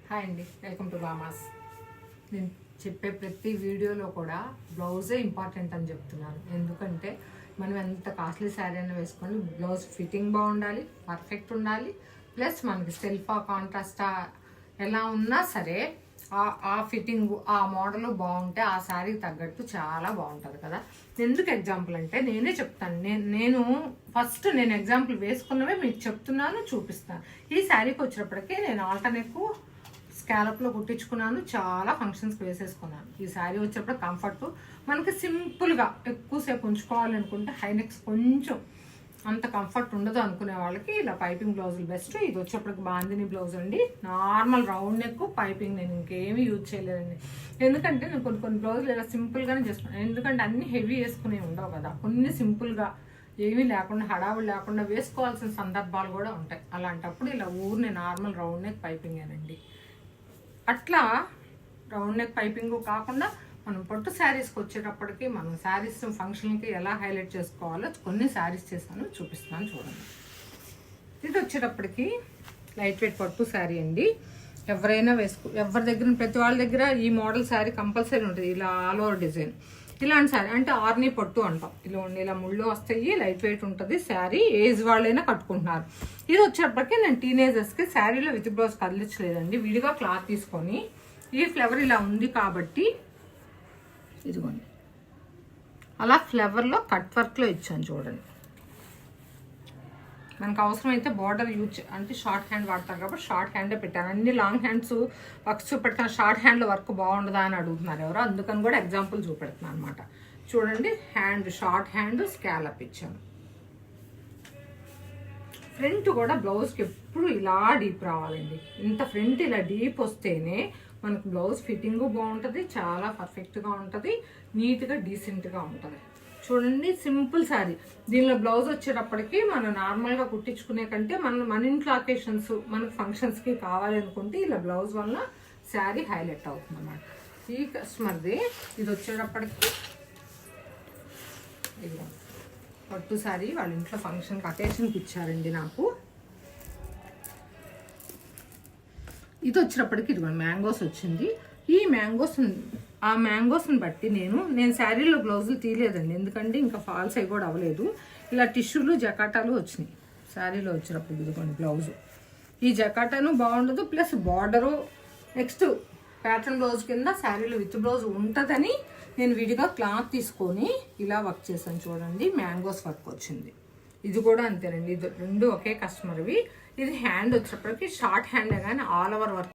Hi అండి, welcome to బామాస్. నేను చెప్పే ప్రతి వీడియోలో కూడా బ్లౌజే ఇంపార్టెంట్ అని చెప్తున్నాను. ఎందుకంటే మనం ఎంత కాస్ట్లీ శారీ అయినా వేసుకొని బ్లౌజ్ ఫిట్టింగ్ బాగుండాలి, పర్ఫెక్ట్ ఉండాలి. ప్లస్ మనకి సెల్ఫా కాంట్రాస్టా ఎలా ఉన్నా సరే ఆ ఫిట్టింగ్ ఆ మోడల్ బాగుంటే ఆ శారీకి తగ్గట్టు చాలా బాగుంటుంది కదా. ఎందుకు ఎగ్జాంపుల్ అంటే నేనే చెప్తాను. నేను ఫస్ట్ ఎగ్జాంపుల్ వేసుకున్నవే మీకు చెప్తున్నాను, చూపిస్తాను. ఈ శారీకి వచ్చినప్పటికీ నేను ఆల్టర్నేట్ స్కాలప్లో కుట్టించుకున్నాను, చాలా ఫంక్షన్స్కి వేసేసుకున్నాను. ఈ శారీ వచ్చేటప్పుడు కంఫర్ట్ మనకి సింపుల్గా ఎక్కువసేపు ఉంచుకోవాలనుకుంటే హైనెక్స్ కొంచెం అంత కంఫర్ట్ ఉండదు అనుకునే వాళ్ళకి ఇలా పైపింగ్ బ్లౌజులు బెస్ట్. ఇది వచ్చేప్పటికి బాందిని బ్లౌజ్ అండి, నార్మల్ రౌండ్ నెక్ పైపింగ్. నేను ఇంకేమీ యూజ్ చేయలేదండి, ఎందుకంటే నేను కొన్ని బ్లౌజులు ఇలా సింపుల్గానే చేసుకున్నాను. ఎందుకంటే అన్ని హెవీ వేసుకునే ఉండవు కదా, కొన్ని సింపుల్గా ఏమీ లేకుండా హడావులు లేకుండా వేసుకోవాల్సిన సందర్భాలు కూడా ఉంటాయి. అలాంటప్పుడు ఇలా ఊరిని నార్మల్ రౌండ్ నెక్ పైపింగేనండి. అట్లా రౌండ్ నెక్ పైపింగ్ కాకుండా మనం పట్టు శారీస్కి వచ్చేటప్పటికి మనం శారీస్ ఫంక్షన్కి ఎలా హైలైట్ చేసుకోవాలో కొన్ని శారీస్ చేస్తాను, చూపిస్తాను చూడండి. ఇది వచ్చేటప్పటికి లైట్ వెయిట్ పట్టు శారీ అండి. ఎవరైనా ఎవరి దగ్గర ప్రతి వాళ్ళ దగ్గర ఈ మోడల్ శారీ కంపల్సరీ ఉంటుంది. ఇలా ఆల్ ఓవర్ డిజైన్ ఇలాంటి శారీ అంటే ఆర్నీ పట్టు అంటాం. ఇలా ముళ్ళు వస్తాయి, లైట్ వెయిట్ ఉంటుంది శారీ. ఏజ్ వాళ్ళైనా కట్టుకుంటున్నారు. ఇది వచ్చేటప్పటికి నేను టీనేజర్స్కి శారీలో విత్ బ్లౌజ్ కదిలించలేదండి, విడిగా క్లాత్ తీసుకొని ఈ ఫ్లవర్ ఇలా ఉంది కాబట్టి ఇదిగోండి అలా ఫ్లవర్లో కట్ వర్క్లో ఇచ్చాను చూడండి. మనకు అవసరమైతే బార్డర్ యూజ్ అంటే షార్ట్ హ్యాండ్ వాడతారు కాబట్టి షార్ట్ హ్యాండే పెట్టాను. అన్ని లాంగ్ హ్యాండ్స్ వర్క్స్ చూపెడతాను, షార్ట్ హ్యాండ్లో వర్క్ బాగుండదా అని అడుగుతున్నారు ఎవరో, అందుకని కూడా ఎగ్జాంపుల్ చూపెడుతున్నాను అనమాట. చూడండి, హ్యాండ్ షార్ట్ హ్యాండ్ స్కాలప్ ఇచ్చాను. ఫ్రంట్ కూడా బ్లౌజ్కి ఎప్పుడు ఇలా డీప్ రావాలండి. ఇంత ఫ్రంట్ ఇలా డీప్ వస్తేనే మనకు బ్లౌజ్ ఫిట్టింగ్ బాగుంటుంది, చాలా పర్ఫెక్ట్గా ఉంటుంది, నీట్గా డీసెంట్గా ఉంటుంది. చూడండి, సింపుల్ శారీ. దీనిలో బ్లౌజ్ వచ్చేటప్పటికి మనం నార్మల్గా కుట్టించుకునే కంటే మన ఇంట్లో అకేషన్స్ మనకు ఫంక్షన్స్కి కావాలి అనుకుంటే ఇలా బ్లౌజ్ వల్ల శారీ హైలైట్ అవుతుంది అన్నమాట. ఈ కస్టమర్ది ఇది వచ్చేటప్పటికి ఇది పట్టు శారీ వాళ్ళ ఇంట్లో ఫంక్షన్కి అకేషన్కి ఇచ్చారండి నాకు. ఇది వచ్చినప్పటికి ఇది మ్యాంగోస్ వచ్చింది. ఈ మ్యాంగోస్ని బట్టి నేను శారీలో బ్లౌజులు తీయలేదండి, ఎందుకంటే ఇంకా ఫాల్స్ అవి కూడా అవ్వలేదు. ఇలా టిష్యూలు జకాటాలు వచ్చినాయి శారీలో వచ్చినప్పుడు. ఇదిగోండి బ్లౌజు, ఈ జకాటాను బాగుండదు, plus border next pattern blouse కింద శారీలో విత్ బ్లౌజ్ ఉంటుందని నేను విడిగా క్లాత్ తీసుకొని ఇలా వర్క్ చేశాను. చూడండి, మ్యాంగోస్ వర్క్ వచ్చింది. ఇది కూడా అంతేనండి, ఇది రెండు ఒకే కస్టమర్వి. ఇది హ్యాండ్ వచ్చేటప్పటికి షార్ట్ హ్యాండ్ కానీ ఆల్ ఓవర్ వర్క్